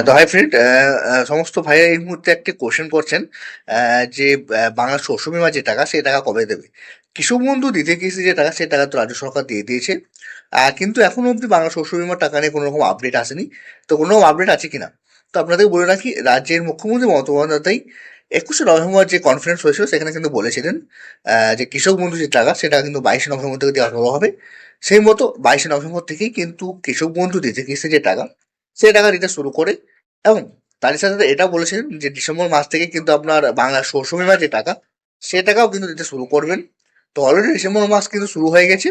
তো hi friend, সমস্ত ভাইয়া এই মুহূর্তে একটি কোশ্চেন করছেন যে বাংলা শস্য বিমা যে টাকা সেই টাকা কবে দেবে। কৃষক বন্ধু দিতে গিয়েছে যে টাকা সেই টাকা তো রাজ্য সরকার দিয়ে দিয়েছে। কিন্তু এখনো অবধি বাংলা শস্য বিমার টাকা নিয়ে কোনো রকম আপডেট আসেনি। তো কোনো রকম আপডেট আছে কিনা, তো আপনাদের বলে রাখি, রাজ্যের মুখ্যমন্ত্রী মমতা বন্দ্যোপাধ্যায় 21শে নভেম্বর যে কনফারেন্স হয়েছিল সেখানে কিন্তু বলেছিলেন যে কৃষক বন্ধু যে টাকা সেটা কিন্তু 22শে নভেম্বর থেকে দেওয়া শুরু হবে। সেই মতো 22শে নভেম্বর থেকেই কিন্তু কৃষক বন্ধু দিতে গিয়েছে যে টাকা সে টাকা দিতে শুরু করে। এবং তারই সাথে সাথে এটা বলেছিলেন যে ডিসেম্বর মাস থেকে কিন্তু আপনার বাংলা শস্য বিমার যে টাকা সে টাকাও কিন্তু দিতে শুরু করবেন। তো অলরেডি ডিসেম্বর মাস কিন্তু শুরু হয়ে গেছে।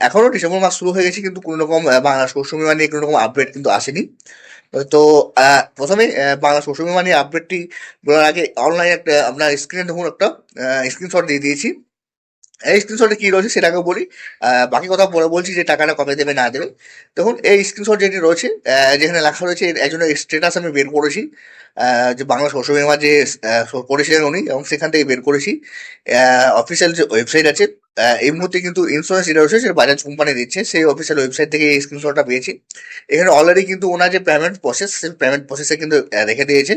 এখনো ডিসেম্বর মাস শুরু হয়ে গেছে কিন্তু কোনো রকম বাংলা শস্য বিমা নিয়ে কোনো রকম আপডেট কিন্তু আসেনি। তো প্রথমে বাংলা শস্য বিমা নিয়ে আপডেটটি বলার আগে অনলাইনে একটা আপনার স্ক্রিনে দেখুন একটা স্ক্রিনশট দিয়ে দিয়েছি। এই স্ক্রিনশটে কি রয়েছে সেটাকে বলি, বাকি কথা পরে বলছি যে টাকাটা কবে দেবে না দেবে। দেখুন এই স্ক্রিনশট যেটি রয়েছে, যেখানে লেখা রয়েছে একজনের স্ট্যাটাস আমি বের করেছি, যে বাংলা শস্য বিমা যে করেছিলেন উনি, এবং সেখান থেকে বের করেছি। অফিসিয়াল যে ওয়েবসাইট আছে, এই মুহূর্তে কিন্তু ইন্স্যুরেন্স যেটা রয়েছে সেটা বাজাজ কোম্পানি দিচ্ছে, সেই অফিসিয়াল ওয়েবসাইট থেকে এই স্ক্রিনশটটা পেয়েছি। এখানে অলরেডি কিন্তু ওনার যে পেমেন্ট প্রসেস সেই পেমেন্ট প্রসেসে কিন্তু রেখে দিয়েছে।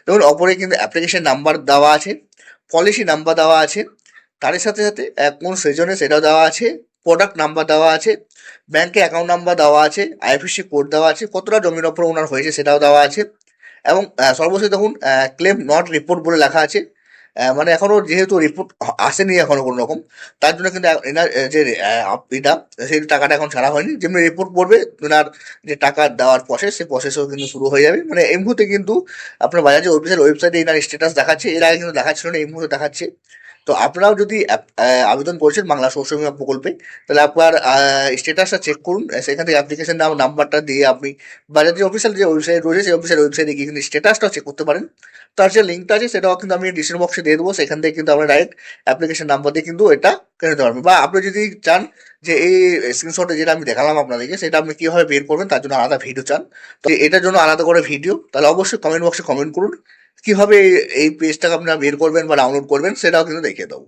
দেখুন অপরে কিন্তু অ্যাপ্লিকেশন নাম্বার দেওয়া আছে, পলিসি নাম্বার দেওয়া আছে, তারই সাথে সাথে কোন সেজনে সেটাও দেওয়া আছে, প্রোডাক্ট নাম্বার দেওয়া আছে, ব্যাংকে অ্যাকাউন্ট নাম্বার দেওয়া আছে, আইএফএসসি কোড দেওয়া আছে, কতটা জমির ওপর ওনার হয়েছে সেটাও দেওয়া আছে। এবং সর্বশেষ দেখুন ক্লেম নট রিপোর্ট বলে লেখা আছে। মানে এখনো যেহেতু রিপোর্ট আসেনি এখনো কোনো রকম, তার জন্য কিন্তু এনার যে এটা সেই টাকাটা এখন ছাড়া হয়নি। যেমনি রিপোর্ট পড়বে ওনার যে টাকা দেওয়ার প্রসেস সেই প্রসেসও কিন্তু শুরু হয়ে যাবে। মানে এই মুহূর্তে কিন্তু আপনার বাজাজের অফিসিয়াল ওয়েবসাইটে এনার স্ট্যাটাস দেখাচ্ছে, এর আগে কিন্তু দেখাচ্ছিল না, এই মুহূর্তে দেখাচ্ছে। তো আপনারাও যদি আবেদন করেছেন বাংলা শস্য বীমা প্রকল্পে, তাহলে আপনার স্ট্যাটাসটা চেক করুন। সেখান থেকে অ্যাপ্লিকেশন নাম্বারটা দিয়ে আপনি বাজাজের অফিসিয়াল যে ওয়েবসাইট রয়েছে সেই অফিসিয়াল ওয়েবসাইটে গিয়ে কিন্তু স্ট্যাটাসটাও চেক করতে পারেন। তার যে লিঙ্কটা আছে সেটাও কিন্তু আমি ডিসক্রিপশন বক্সে দিয়ে দেবো, সেখান থেকে কিন্তু আমরা ডাইরেক্ট অ্যাপ্লিকেশন নাম্বার দিয়ে কিন্তু এটা কিনে নিতে পারবেন। বা আপনি যদি চান যে এই স্ক্রিনশটে যেটা আমি দেখালাম আপনাদেরকে সেটা আপনি কীভাবে বের করবেন তার জন্য আলাদা ভিডিও চান, তো এটার জন্য আলাদা করে ভিডিও, তাহলে অবশ্যই কমেন্ট বক্সে কমেন্ট করুন। কীভাবে এই পেজটাকে আপনারা বের করবেন বা ডাউনলোড করবেন সেটাও কিন্তু দেখিয়ে দেবো।